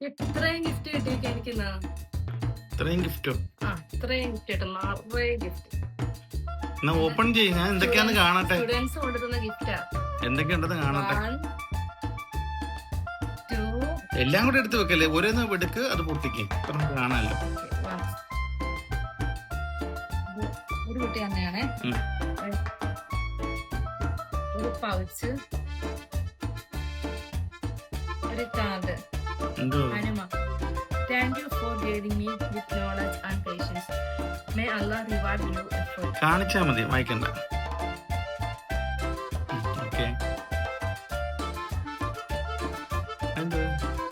ഇത്രയും ഗിഫ്റ്റ് കിട്ടിയൊക്കെ എനിക്കെന്നാ ഇത്രയും ഗിഫ്റ്റോ? ഇത്രയും ഗിഫ്റ്റ് കിട്ടും. നിറയെ ഗിഫ്റ്റ്. എന്നാ ഓപ്പൺ ചെയ്യും. ഞാൻ എന്തൊക്കെയാന്ന് കാണട്ടെ. സ്റ്റുഡൻസ് കൊണ്ടുവരുന്ന ഗിഫ്റ്റാ. എന്തൊക്കെയുണ്ടെന്ന് കാണട്ടെ. 1 2 എല്ലാം കൂടെ എടുത്ത് വെക്കല്ലേ, ഓരോന്ന് എടുക്ക്, അത് പൊട്ടിക്ക്. കാണാല്ലോ. ഒരു കുട്ടി തന്നെയാണ്. ഒരു പൗച്ച്, ഒരു card. Hanuma, thank you for guiding me with knowledge and patience. May Allah reward you effort. കാണിച്ചാ മതി, വായിക്കണ്ട. ഓക്കെ, എന്ത്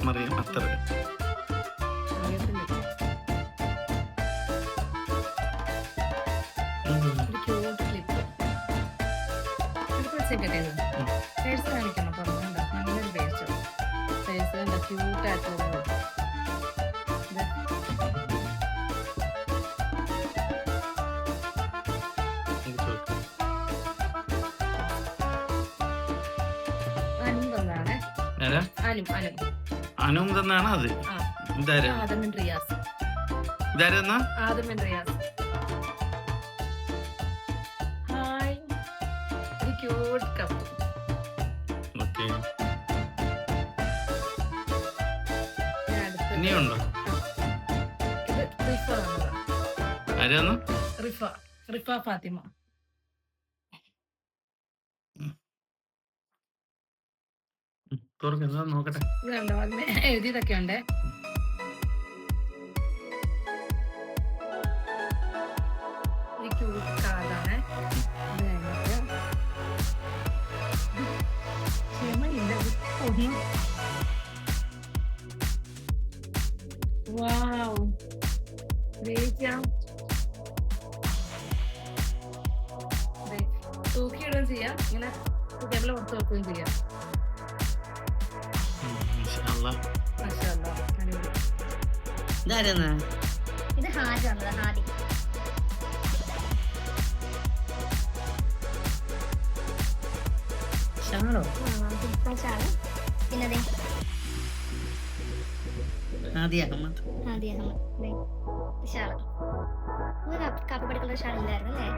മറിയാം അത്ര പേഴ്സ് കാണിക്കണം. പറഞ്ഞ നല്ലൊരു പേഴ്സ്. പേഴ്സ് ക്യൂട്ടായിട്ടുള്ള അനും തന്നാണ് അത്. ഇതാരെന്നാ ഹായ്, ഒരു ക്യൂട്ട് കപ്പ്. ഓക്കെ, ഇനിയുണ്ടോ? ഇത് റിഫ. ആരാന്ന്? റിഫ ഫാത്തിമ. നോക്കട്ടെ. എഴുതിയതൊക്കെ ഉണ്ട്. കാർഡാണ്. തൂക്കിയിടുകയും ചെയ്യാം, ഇങ്ങനെ ടേബിൾ പുറത്ത് വെക്കുകയും ചെയ്യാം. ഇത് ഹാജി വന്നത്. ഹാദി ഷാളോ? ഷാള്. പിന്നെ ഹാദി അഹമ്മദ് ഷാള്. കാപ്പി പഠിക്കുന്ന ഷാളില്ലായിരുന്നു അല്ലേ?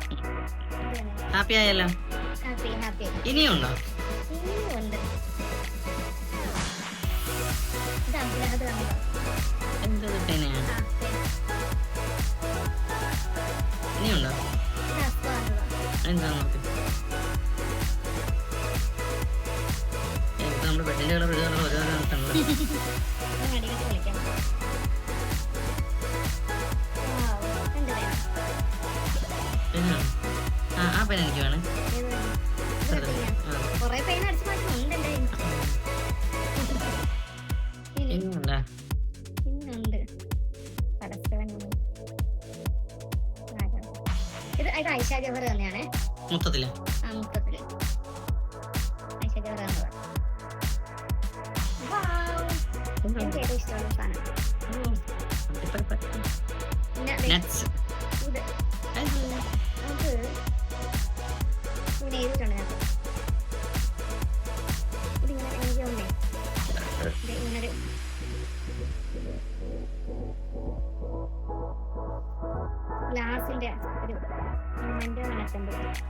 ഹാപ്പി ആയല്ലോ. ഹാപ്പി. ഇനിയുണ്ടോ? ഇനിയുണ്ട്. ഇനിയുണ്ടോ? എന്താ നോക്ക്. നമ്മുടെ ബെഡിന്റെ കളർ ഓരോ ആ പെൻ എനിക്ക് വേണം. കൊറേ പെയിൻ അടിച്ചു മാറ്റുന്നുണ്ടല്ലേ? ഇനിയുണ്ടോ? ഇന്നുണ്ട്. ഇത് ഐഷ ജവഹർ തന്നെയാണ്. മൊത്തത്തില് മൊത്തത്തില് ഐഷ ജവഹർ തന്നത്. എനിക്ക് ഏറ്റവും ഇഷ്ടമുള്ള സാധനം. ഇത് ഇങ്ങനെ എഴുതിയിട്ടുണ്ട് ഞാൻ. ഇതിങ്ങനെ എനിക്ക് തോന്നേ ഇങ്ങനൊരു ഗ്ലാസിന്റെ ഒരു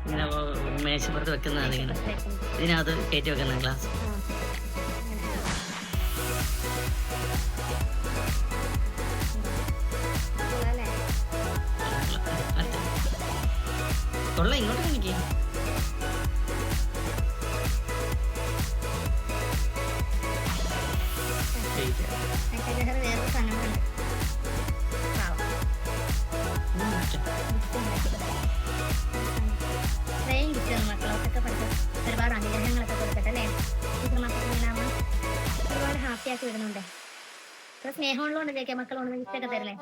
ഇങ്ങനെ മേശപ്പുറത്ത് വെക്കുന്നതാണ്. ഇങ്ങനെ ഇതിനകത്ത് കയറ്റി വെക്കുന്ന ഗ്ലാസ്. കൊള്ള ഇങ്ങോട്ട് എനിക്ക് വേറെ സാധനങ്ങളുണ്ട്. ഇത്രയും കിട്ടുന്നു മക്കളൊക്കെ പഠിച്ച് ഒരുപാട് അനുഗ്രഹങ്ങളൊക്കെ കൊടുക്കട്ടെ അല്ലേ? ടീച്ചർമാർക്കൊക്കെ ഒരുപാട് ഹാപ്പി ആക്കി വരുന്നുണ്ട്. ഇത്ര സ്നേഹമുള്ളതുകൊണ്ടല്ലേ മക്കളോട് ഗിഫ്റ്റൊക്കെ തരല്ലേ?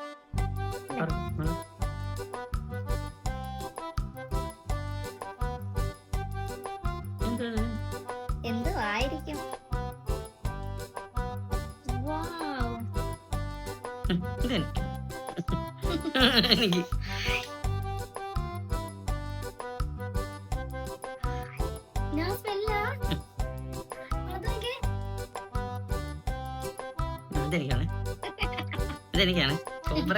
എന്തോ ആയിരിക്കും. എനിക്ക് ഇതെനിക്കാണ്. ഇതെനിക്കാണ്. കോബ്ര